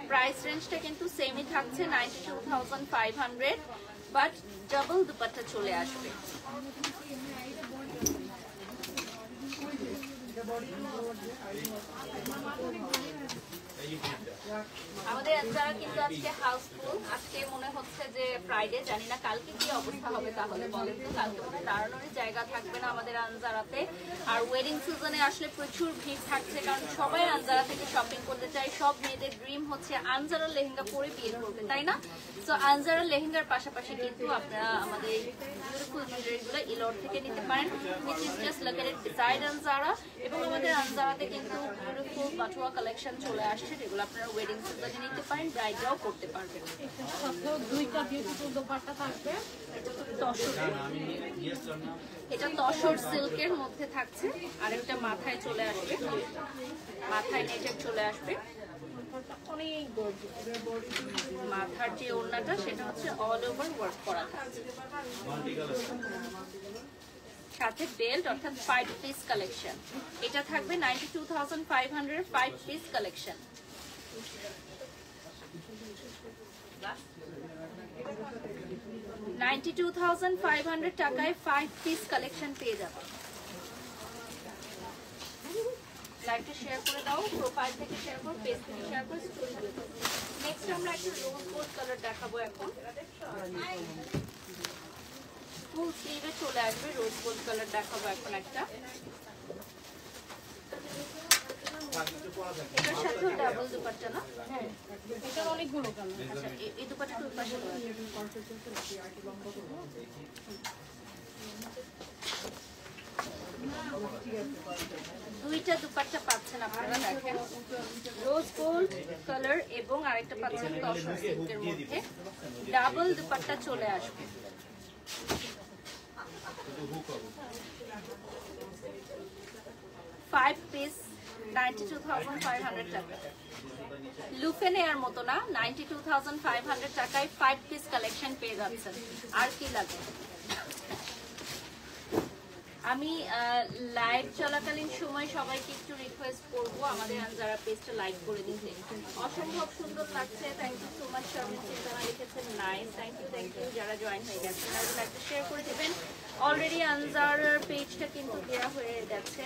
প্রাইস রেঞ্জটা কিন্তু সেমই থাকছে 92,500, বাট ডাবল দুপাট্টা চলে আসবে। আমাদের যারা কিন্তু আজকে হাউসফুল, আজকে মনে হচ্ছে যে ফ্রাইডে, জানি না কালকে কি অবস্থা হবে। তাহলে বলেন তো, কালকে মনে দাঁড়ানোর জায়গা থাকবে না আমাদের আনজারাতে। আর ওয়েডিং সিজনে আসলে প্রচুর ভিড় থাকছে, কারণ সবাই আনজারা থেকে শপিং করতে চায়। সব মেয়েদের ড্রিম হচ্ছে আনজারার লেহেঙ্গা পরে বিয়ে করবে, তাই না? সো আনজারার লেহেঙ্গার পাশাপাশি কিন্তু আপনারা আমাদের বিউটিফুল জুয়েলারিগুলো ইলোর থেকে নিতে পারেন, which is just located beside Anjara. এবং আমাদের আনজারাতে কিন্তু বিউটিফুল বাটুয়া কালেকশন চলে আসছে, যেগুলো আপনারা ওয়েডিং সিজনে নিতে পারেন, ব্রাইডরাও করতে পারবেন। সাথেও দুইটা বিউটিফুল দোপাট্টা থাকবে। এটা তসর সিল্কের মধ্যে থাকছে, আরেকটা মাথায় চলে আসবে, মাথায় নেটের চলে আসবে। অনেক গর্জিয়াস। মাথার যে ওড়নাটা সেটা হচ্ছে অল ওভার ওয়ার্ক করা থাকছে, সাথে বেল্ট, অর্থাৎ 5 পিস কালেকশন। এটা থাকবে 92,500 5 পিস কালেকশন। $92,500 টাকায় 5 পিস কালেকশন পেয়ে যাবে। লাইভটা শেয়ার করে দাও, প্রোফাইল থেকে শেয়ার করো, পেজ থেকে শেয়ার করো, স্টোরি করে দাও। নেক্সট আমরা একটা রোজ গোল্ড কালার দেখাবো। এখন ফুল স্লিভে চলে আসবে, রোজ গোল্ড কালার দেখাবো এখন একটা। এটার সাথেও ডাবল দুপাট্টা না? হ্যাঁ, এটার অনেকগুলো কালার। আচ্ছা, এই দুপাট্টাটা ওই পাশে রয়েছে। দুইটা দুপাট্টা পাচ্ছেন আপনারা, দেখেন রোজ গোল্ড কালার এবং আরেকটা পাচ্ছেন তসর সিল্কের মধ্যে। ডাবল দুপাট্টা চলে আসবে। ফাইভ পিস 92,500 টাকা। লুফে নেয়ার মতো না, 92,500 টাকায় 5 পিস কালেকশন পেয়ে যাচ্ছেন। আর কি লাগে? আমি লাইভ চলাকালীন সময় সবাইকে একটু রিকোয়েস্ট করব আমাদের আনজারা পেজটা লাইক করে দিতে। অসম্ভব সুন্দর লাগছে। Thank you so much. Sharmin Chintana লিখেছেন নাইস, থ্যাংক ইউ যারা জয়েন হয়ে গেছেন। আর লাইকটা শেয়ার করে দেবেন। অলরেডি আনজারার পেজটা কিন্তু দেওয়া হয়ে গেছে।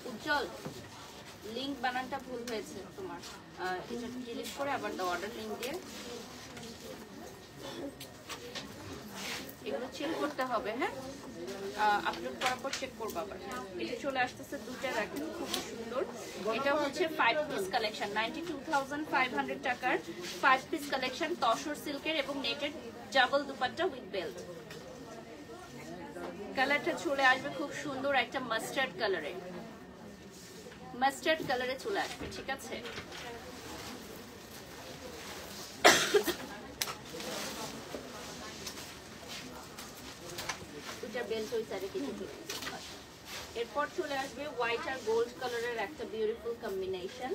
উজ্জ্বল, লিংক বানানটা ভুল হয়েছে তোমার, এটা ডিলিট করে আবার দাও অর্ডার লিংক দিয়ে। এগুলো চেক করতে হবে, হ্যাঁ আপলোড করার পর চেক করবো আবার। এটা চলে আসতেছে দুটা, দেখেন খুব সুন্দর। এটা হচ্ছে 5 পিস কালেকশন, 92,500 টাকার 5 পিস কালেকশন, তসর সিল্কের এবং নেটের ডাবল দুপাট্টা উইথ বেল্ট। কালারটা চলে আসবে খুব সুন্দর একটা মাস্টার্ড কালারে, মাস্টার্ড কালারে চলে আসবে, ঠিক আছে। এরপর চলে আসবে হোয়াইট আর গোল্ড কালারের একটা বিউটিফুল কম্বিনেশন,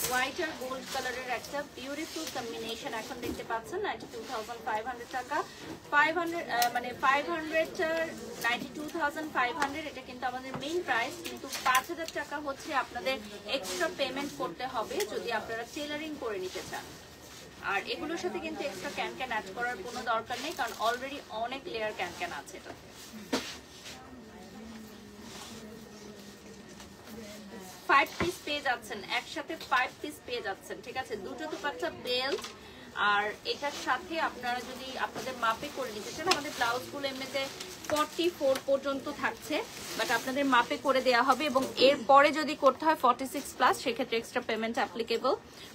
হোয়াইট আর গোল্ড কালারের একটা বিউটিফুল কম্বিনেশন এখন দেখতে পাচ্ছেন। 92,500 টাকা, 500 মানে 92,500 এটা কিন্তু আমাদের মেইন প্রাইস, কিন্তু 5,000 টাকা হচ্ছে আপনাদের এক্সট্রা পেমেন্ট করতে হবে যদি আপনারা টেলারিং করে নিতে চান। আর এগুলোর সাথে কিন্তু এক্সট্রা ক্যান ক্যান অ্যাড করার কোনো দরকার নেই, কারণ অলরেডি অনেক লেয়ার ক্যান ক্যান আছে এটাতে। 5 পিস পেয়ে যাচ্ছেন, একসাথে 5 পিস পেয়ে যাচ্ছেন, ঠিক আছে। দুটো দুপাট্টা বেল্ট, আর এটার সাথে আপনারা যদি আপনাদের মাপে করে নিতে চান, আমাদের ব্লাউজগুলো এমনিতে 44 পর্যন্ত থাকছে, বাট আপনাদের মাপে করে দেওয়া হবে, এবং এরপরে যদি করতে হয় 46+, সেক্ষেত্রে এক্সট্রা পেমেন্ট অ্যাপ্লিকেবল।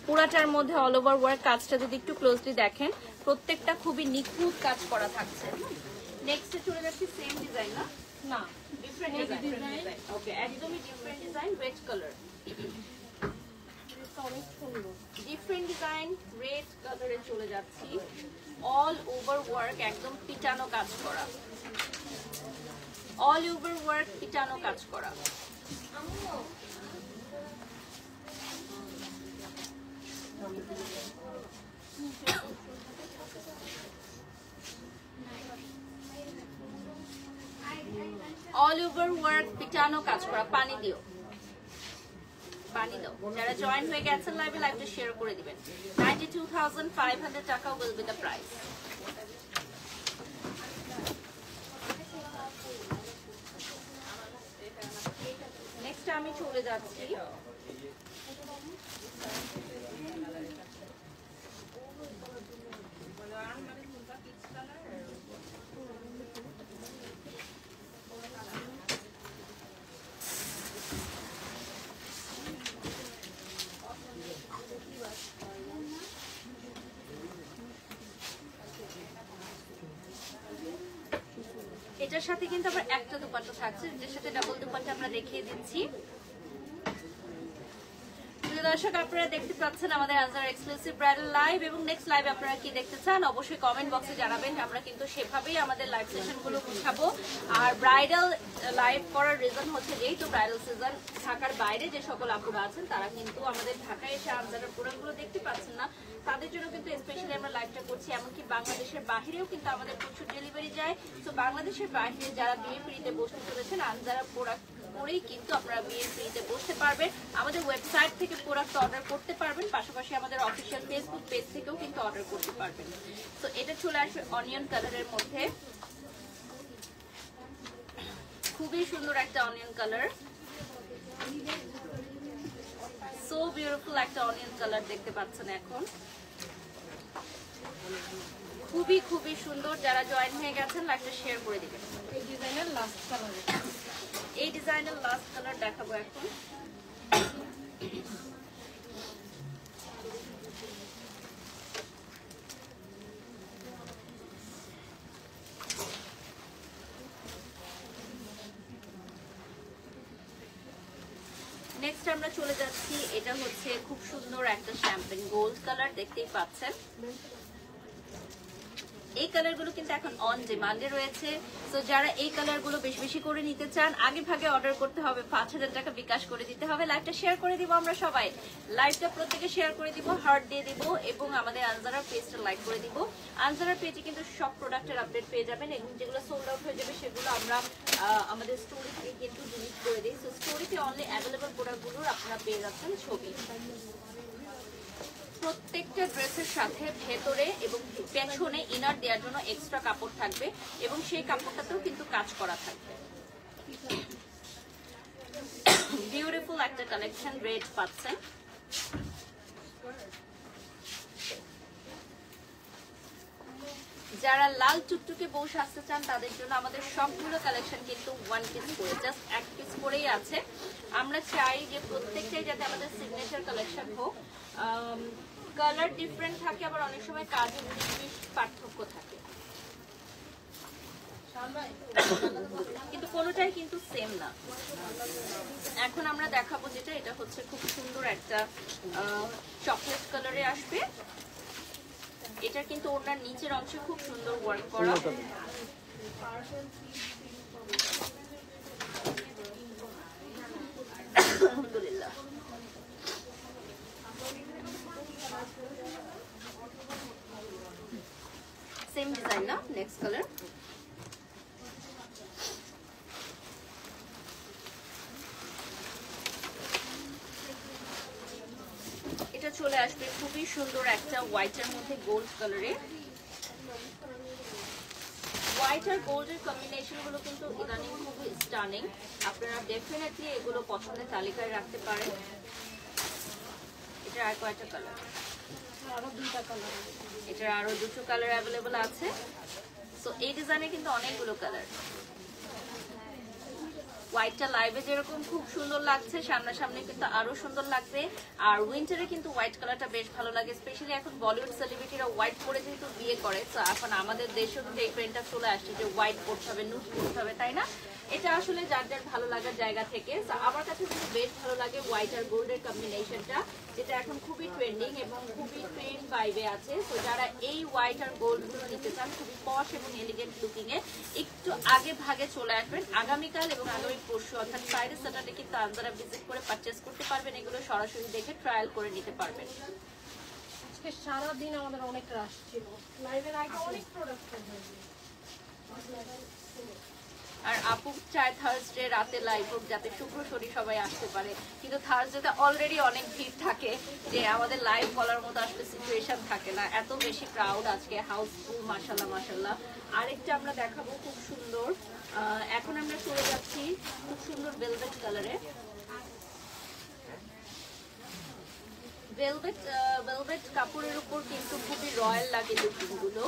পুরাটার মধ্যে অল ওভার ওয়ার্ক, কাজটা যদি একটু ক্লোজলি দেখেন প্রত্যেকটা খুবই নিখুঁত কাজ করা থাকছে। নেক্সটে চলে যাচ্ছি সেম ডিজাইন, না ডিফারেন্ট ডিজাইন, ওকে একদমই ডিফারেন্ট ডিজাইন, রেড কালার, অনেক সুন্দর ডিফারেন্ট ডিজাইন, রেড কালারে চলে যাচ্ছি। অল ওভার ওয়ার্ক একদম পিটানো কাজ করা, অল ওভার ওয়ার্ক পিটানো কাজ করা। অল ওভার ওয়ার্ক পিটানো কাজ করা। পানি দিও, পানি দাও। যারা জয়েন হয়ে গেছেন লাইভে, লাইভটা শেয়ার করে দিবেন। 92,500 টাকা will be the price. Next আমি চলে যাচ্ছি এটার সাথে কিন্তু আবার একটা দুপাট্টা থাকছে, যেটার সাথে ডাবল দুপাট্টা আমরা দেখিয়ে দিচ্ছি। দর্শক আপনারা দেখতে পাচ্ছেন আমাদের আনজারা এক্সক্লুসিভ ব্রাইডাল লাইভ, এবং নেক্সট লাইভ আপনারা কি দেখতে চান অবশ্যই কমেন্ট বক্সে জানাবেন। আমরা কিন্তু সেভাবেই আমাদের লাইভ সেশনগুলো গুছাবো। আর ব্রাইডাল লাইভ করার রিজন হচ্ছে যেহেতু ব্রাইডাল সিজন, ঢাকার বাইরে যে সকল আপুরা আছেন তারা কিন্তু আমাদের ঢাকায় এসে আনজারার প্রোডাক্টগুলো দেখতে পাচ্ছেন না, তাদের জন্য কিন্তু স্পেশালি আমরা লাইভটা করছি। এমনকি বাংলাদেশের বাহিরেও কিন্তু আমাদের প্রচুর ডেলিভারি যায়। তো বাংলাদেশের বাইরে যারা বিয়ে পিড়িতে বসতে চলেছেন, আনজারা প্রোডাক্ট করেই কিন্তু আপনারা বিয়ের পিড়িতে বসতে পারবেন। আমাদের ওয়েবসাইট থেকে প্রোডাক্ট অর্ডার করতে পারবেন, পাশাপাশি আমাদের অফিসিয়াল ফেসবুক পেজ থেকেও কিন্তু অর্ডার করতে পারবেন। তো এটা চলে আসবে অনিয়ন কালারের মধ্যে, খুবই সুন্দর একটা অনিয়ন কালার, সো বিউটিফুল একটা অনিয়ন কালার দেখতে পাচ্ছেন এখন, খুবই খুবই সুন্দর। যারা জয়েন হয়ে গেছেন লাইভটা শেয়ার করে দিবেন। এই ডিজাইনের লাস্ট কালার, এই ডিজাইনের লাস্ট কালার দেখাবো এখন। নেক্সট আমরা চলে যাচ্ছি, এটা হচ্ছে খুব সুন্দর একটা শ্যাম্পেন গোল্ড কালার, দেখতেই পাচ্ছেন। এই কালারগুলো কিন্তু এখন অন ডিমান্ডে রয়েছে। তো যারা এই কালারগুলো বেশি বেশি করে নিতে চান, আগে ভাগে অর্ডার করতে হবে, 5,000 টাকা বিকাশ করে দিতে হবে। লাইভটা শেয়ার করে দিব আমরা সবাই, লাইভটা প্রত্যেকে শেয়ার করে দিব, হার্ট দিয়ে দিব, এবং আমাদের আনজারা পেজটা লাইক করে দিব। আনজারা পেজে কিন্তু সব প্রোডাক্টের আপডেট পেয়ে যাবেন, এবং যেগুলো সোল্ড আউট হয়ে যাবে সেগুলো আমরা আমাদের স্টোরি থেকে কিন্তু ডিলিট করে দিই। সো স্টোরিতে অনলি অ্যাভেলেবল প্রোডাক্টগুলোর আপনারা পেয়ে যাচ্ছেন ছবি। প্রত্যেকটা ড্রেসের সাথে ভেতরে এবং পেছনে ইনার দেওয়ার জন্য এক্সট্রা কাপড় থাকবে, এবং সেই কাপড়টাতেও কিন্তু কাজ করা থাকবে। বিউটিফুল একটা কালেকশন, রেড পাচ্ছেন। যারা লাল টুকটুকে বউ সাজতে চান তাদের জন্য আমাদের সবগুলো কালেকশন কিন্তু 1 পিস করে, জাস্ট 1 পিস করেই আছে। আমরা চাই যে প্রত্যেকটাই যাতে আমাদের সিগনেচার কালেকশন হোক, কালার ডিফারেন্ট থাকে, আবার অনেক সময় কাজের পার্থক্য থাকে। কিন্তু কোনোটাই কিন্তু সেম না। এখন আমরা দেখাবো যেটা, এটা হচ্ছে খুব সুন্দর একটা চকলেট কালারে আসবে। এটা কিন্তু ওনার নিচের অংশে খুব সুন্দর ওয়ার্ক করা। আলহামদুলিল্লাহ। সেম ডিজাইন না, নেক্সট কালার। এটা চলে আসবে খুবই সুন্দর একটা হোয়াইটের মধ্যে গোল্ড কালারে। হোয়াইট আর গোল্ডের কম্বিনেশন গুলো কিন্তু ইদানিং খুবই স্টানিং। আপনারা ডেফিনেটলি এগুলো পছন্দের তালিকায় রাখতে পারেন। এটা আর কয়টা কালার? আরো 2টা কালার, এটার আরো 2টো কালার অ্যাভেলেবল আছে। সো এই ডিজাইনে কিন্তু অনেকগুলো কালার। হোয়াইটটা লাইভে যেরকম খুব সুন্দর লাগছে, সামনাসামনি কিন্তু আরো সুন্দর লাগবে। আর উইন্টারে কিন্তু হোয়াইট কালারটা বেশ ভালো লাগে, স্পেশালি এখন বলিউড সেলিব্রিটিরা হোয়াইট পরে যেহেতু বিয়ে করে, তো এখন আমাদের দেশেও কিন্তু এই ট্রেন্ডটা চলে আসছে যে হোয়াইট পরতে হবে, নুড পরতে হবে, তাই না? এটা আসলে যার যার ভালো লাগার জায়গা থেকে। আমার কাছে কিন্তু বেশ ভালো লাগে হোয়াইট আর গোল্ডের কম্বিনেশনটা, যেটা এখন খুবই ট্রেন্ডিং এবং খুবই ট্রেন্ড ভাইবে আছে। তো যারা এই হোয়াইট আর গোল্ড গুলো নিতে চান খুবই পশ এবং এলিগেন্ট লুকিং এ, একটু আগে ভাগে চলে আসবেন। আগামীকাল এবং আগামী পরশু অর্থাৎ ফ্রাইডে স্যাটারডে কিন্তু আপনারা ভিজিট করে পারচেস করতে পারবেন, এগুলো সরাসরি দেখে ট্রায়াল করে নিতে পারবেন। আজকে সারাদিন আমাদের অনেক রাশ ছিল, লাইভের আগে অনেক প্রোডাক্ট হয়েছে। আর আপু চায় থার্সডে রাতে লাইভ হোক যাতে শুক্র শনি সবাই আসতে পারে, কিন্তু থার্সডেতে অলরেডি অনেক ভিড় থাকে যে আমাদের লাইভ বলার মতো আসলে সিচুয়েশন থাকে না, এত বেশি ক্রাউড আজকে, হাউসফুল। মাশাল্লাহ মাশাল্লাহ। আরেকটা আমরা দেখাবো খুব সুন্দর। এখন আমরা চলে যাচ্ছি খুব সুন্দর ভেলভেট কালারে। ভেলভেট কাপড়ের উপর কিন্তু খুবই রয়্যাল লাগে লুকিং গুলো।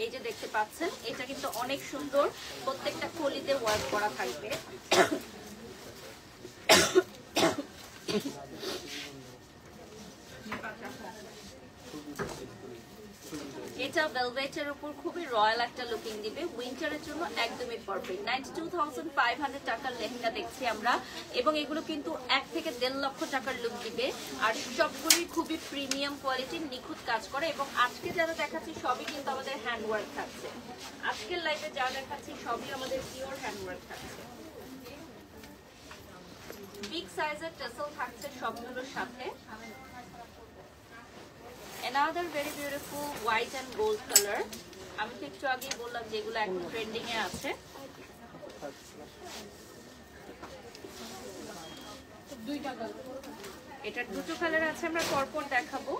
এই যে দেখতে পাচ্ছেন, এটা কিন্তু অনেক সুন্দর, প্রত্যেকটা কলিতে ওয়ার্ক করা থাকবে। এটা ভেলভেটের উপর খুবই রয়্যাল একটা লুকিং দিবে, উইন্টারের জন্য একদমই পারফেক্ট। 92,500 টাকার লেহেঙ্গা দেখছি আমরা, এবং এগুলো কিন্তু 1 থেকে 1.5 লক্ষ টাকার লুক দিবে। আর সবগুলোই খুবই প্রিমিয়াম কোয়ালিটির, নিখুঁত কাজ করে। এবং আজকে যারা দেখাচ্ছি সবই কিন্তু আমাদের হ্যান্ডওয়ার্ক থাকছে। আজকের লাইভে যা দেখাচ্ছি সবই আমাদের পিওর হ্যান্ডওয়ার্ক থাকছে। বিগ সাইজের টেসেল থাকছে সবগুলোর সাথে। Another very beautiful white and gold color. আমি তো একটু আগেই বললাম যেগুলো এখন ট্রেন্ডিং এ আছে। 2টা কালার, এটার 2টো কালার আছে, আমরা পরপর দেখাবো।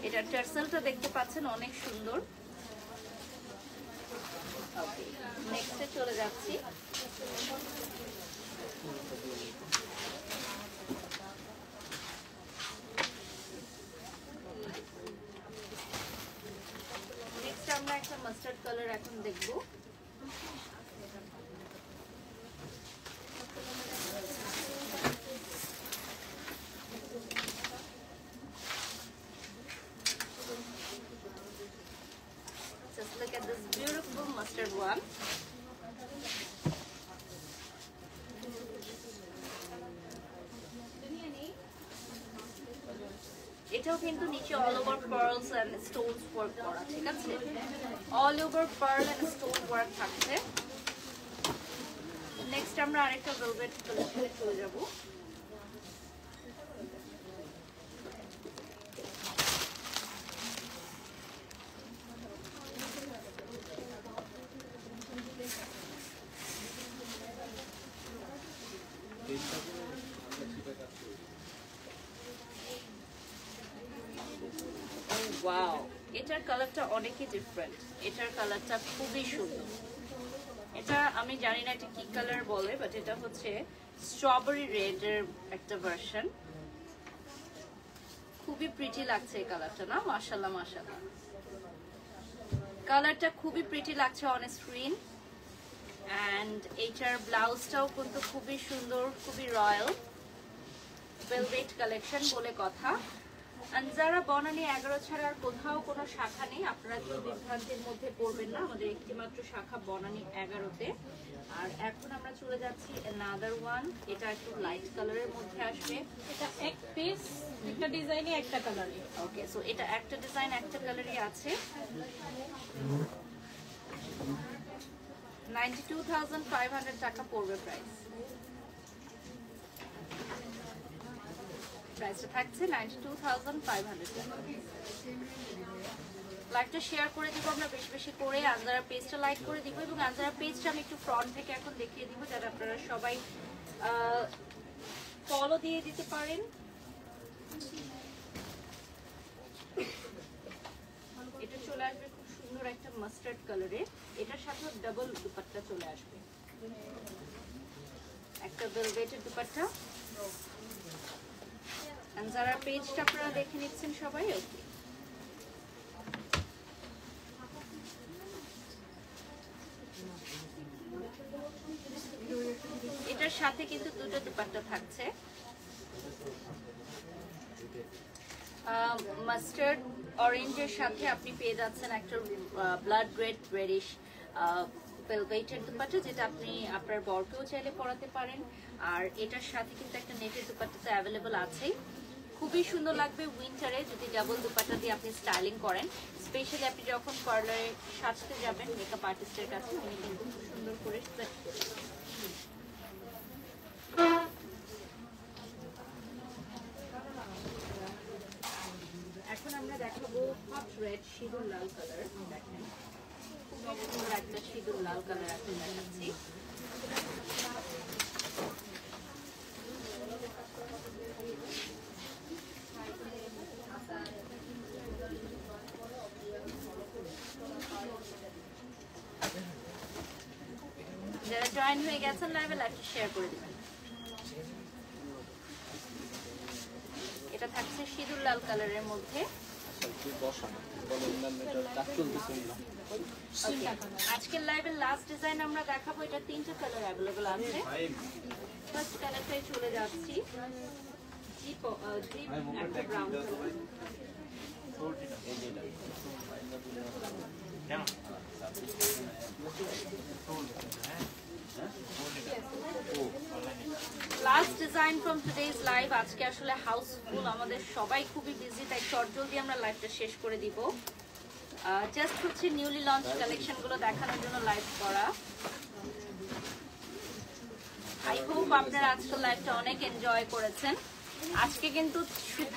এটার টার্সেলটা দেখতে পাচ্ছেন অনেক সুন্দর। নেক্সটে চলে যাচ্ছি। আমরা একটা মাস্টার্ড কালার এখন দেখবো। Just look at this beautiful mustard one. এটাও কিন্তু নিচে all over pearls and stones work করা, ঠিক আছে? All over pearl and stone work থাকছে। নেক্সট আমরা আরেকটা ভেলভেট কালেকশনে চলে যাব। ওয়াও, এটার কালারটা অনেকই ডিফারেন্ট। এটার কালারটা খুবই সুন্দর। এটা আমি জানি না এটা কি কালার বলে, বাট এটা হচ্ছে স্ট্রবেরি রেড এর একটা ভার্সন। খুবই প্রিটি লাগছে এই কালারটা, না? মাশাআল্লাহ মাশাআল্লাহ, কালারটা খুবই প্রিটি লাগছে অন স্ক্রিন। এন্ড এটার ব্লাউজটাও কিন্তু খুবই সুন্দর, খুবই রয়্যাল। ভেলভেট কালেকশন বলে কথা। আনজারা বনানী 11 ছাড়া আর কোথাও কোনো শাখা নেই, আপনারা কেউ বিভ্রান্তির মধ্যে পড়বেন না, আমাদের একটি মাত্র শাখা বনানী 11-তে। আর এখন আমরা চলে যাচ্ছি another one, এটা একটু লাইট কালারের মধ্যে আসবে। এটা এক পিস, একটা ডিজাইনে একটা কালারে। ওকে, সো এটা একটা ডিজাইন একটা কালারই আছে। 92,500 টাকা পড়বে প্রাইস। প্রাইসটা থাকছে 92,500 টাকা। লাইকটা শেয়ার করে দিব আমরা বেশি বেশি করে, আনজারা পেজটা লাইক করে দিব, এবং আনজারা পেজটা আমি একটু ফ্রন্ট থেকে এখন দেখিয়ে দিব যাতে আপনারা সবাই ফলো দিয়ে দিতে পারেন। এটা চলে আসবে খুব সুন্দর একটা মাস্টার্ড কালারে, এটার সাথে ডাবল দুপাট্টা চলে আসবে, একটা ভেলভেটের দুপাট্টা। আনজারা পেজটা আপনারা দেখে নিচ্ছেন সবাই। ওকে, এটার সাথে কিন্তু দুটো দুপাট্টা থাকছে, মাস্টার্ড অরেঞ্জের সাথে আপনি পেয়ে যাচ্ছেন একটা ব্লাড রেড রেডিশ ভেলভেটের দুপাট্টা, যেটা আপনি আপনার বরকেও চাইলে পরাতে পারেন। আর এটার সাথে কিন্তু একটা নেটের দুপাট্টা তো অ্যাভেলেবল আছেই, খুবই সুন্দর লাগবে উইন্টারে যদি ডাবল দুপাট্টা দিয়ে আপনি স্টাইলিং করেন। স্পেশালি আপনি যখন পার্লারে সাজতে যাবেন মেকআপ আর্টিস্টের কাছে, উনি কিন্তু খুব সুন্দর করে সেট করবেন। এখন আমরা দেখাবো হট রেড সিঁদুর লাল কালার। দেখেন খুবই সুন্দর একটা সিঁদুর লাল কালার এখন দেখাচ্ছি। যারা জয়েন হয়ে গেছেন লাইভে, লাইভটা শেয়ার করে দিবেন। এটা থাকছে সিঁদুর লাল কালারের মধ্যে। আজকের লাইভের লাস্ট ডিজাইন আমরা দেখাবো, এটা 3টা কালার অ্যাভেলেবল আছে। ফার্স্ট কালারটাই চলে যাচ্ছি, ডিপ একটা brown colour. Last design from today's live. আজকে আসলে হাউসফুল, আমাদের সবাই খুবই বিজি, তাই চটজলদি আমরা লাইভটা শেষ করে দিব। জাস্ট হচ্ছে নিউলি লঞ্চ কালেকশনগুলো দেখানোর জন্য লাইভ করা। আই হোপ আপনারা আজকের লাইভটা অনেক এনজয় করেছেন। আজকে কিন্তু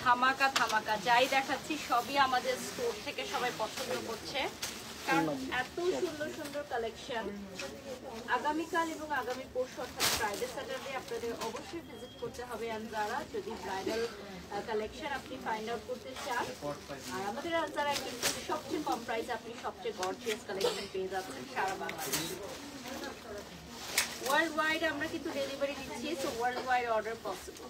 ধামাকা ধামাকা, যাই দেখাচ্ছি সবই আমাদের স্টোর থেকে সবাই পছন্দ করছে, কারণ এত সুন্দর সুন্দর কালেকশন। আগামীকাল এবং আগামী পরশু অর্থাৎ ফ্রাইডে স্যাটারডে আপনাদের অবশ্যই ভিজিট করতে হবে আনজারা, যদি ব্রাইডাল কালেকশন আপনি ফাইন্ড আউট করতে চান। আর আমাদের আনজারা কিন্তু সবচেয়ে কম প্রাইসে আপনি সবচেয়ে গর্জিয়াস কালেকশন পেয়ে যাচ্ছেন সারা বাংলাদেশে। ওয়ার্ল্ড ওয়াইড আমরা কিন্তু ডেলিভারি দিচ্ছি, so world wide order possible.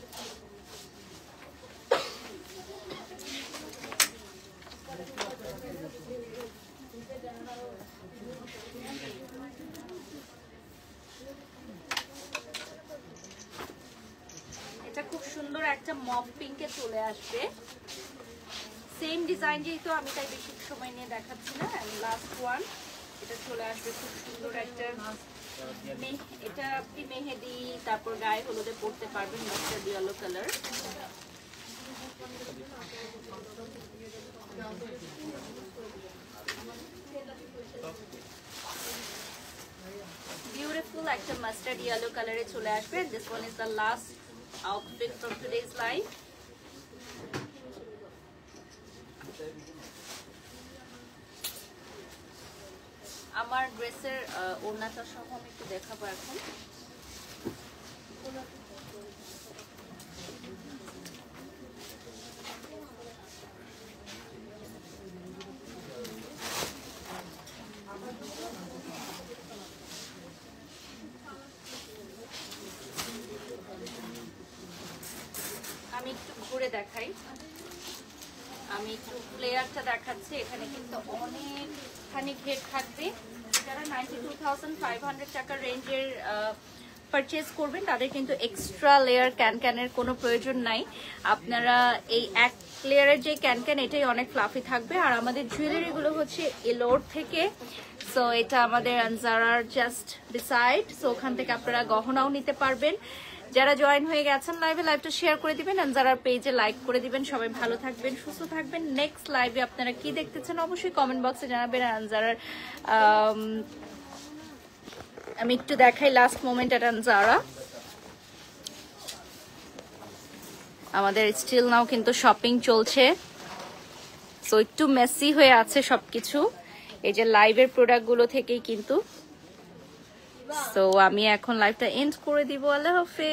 এটা খুব সুন্দর একটা মপ পিঙ্কে চলে আসবে, সেম ডিজাইন, যেহেতু আমি তাই বেশি সময় নিয়ে দেখাচ্ছি না। লাস্ট ওয়ান, এটা চলে আসবে খুব সুন্দর একটা, এটা আপনি মেহেদি তারপর গায়ে হলুদে পরতে পারবেন, মাস্টার্ড ইয়েলো কালার। বিউটিফুল একটা মাস্টার্ড ইয়েলো কালারে চলে আসবে। This one is the last outfit from today's live. আমার ড্রেসের ওড়নাটা সহ আমি একটু দেখাবো এখন। আমি একটু ঘুরে দেখাই, আমি একটু প্লেয়ারটা দেখাচ্ছি। এখানে কিন্তু অনেকখানি ঘের থাকবে। যারা 92,500 টাকার রেঞ্জের পারচেজ করবেন তাদের কিন্তু এক্সট্রা লেয়ার ক্যানের কোনো প্রয়োজন নাই। আপনারা এই এক লেয়ারের যে ক্যান এটাই অনেক ফ্লাফি থাকবে। আর আমাদের জুয়েলারিগুলো হচ্ছে এলোর থেকে, সো এটা আমাদের আনজারার জাস্ট বিসাইড, সো ওখান থেকে আপনারা গহনাও নিতে পারবেন। যারা জয়েন হয়ে গেছেন লাইভটা শেয়ার করে দিবেন, আনজারার পেজে লাইক করে দিবেন। সবাই ভালো থাকবেন, সুস্থ থাকবেন। নেক্সট লাইভে আপনারা কি দেখতে চান অবশ্যই কমেন্ট বক্সে জানাবেন। আনজারার আমি একটু দেখাই লাস্ট মোমেন্ট এট আনজারা। আমাদের স্টিল নাও কিন্তু শপিং চলছে, সো একটু মেসি হয়ে আছে সবকিছু এই যে লাইভের প্রোডাক্টগুলো থেকেই কিন্তু। সো আমি এখন লাইভটা এন্ড করে দিব। আল্লাহ হাফেজ।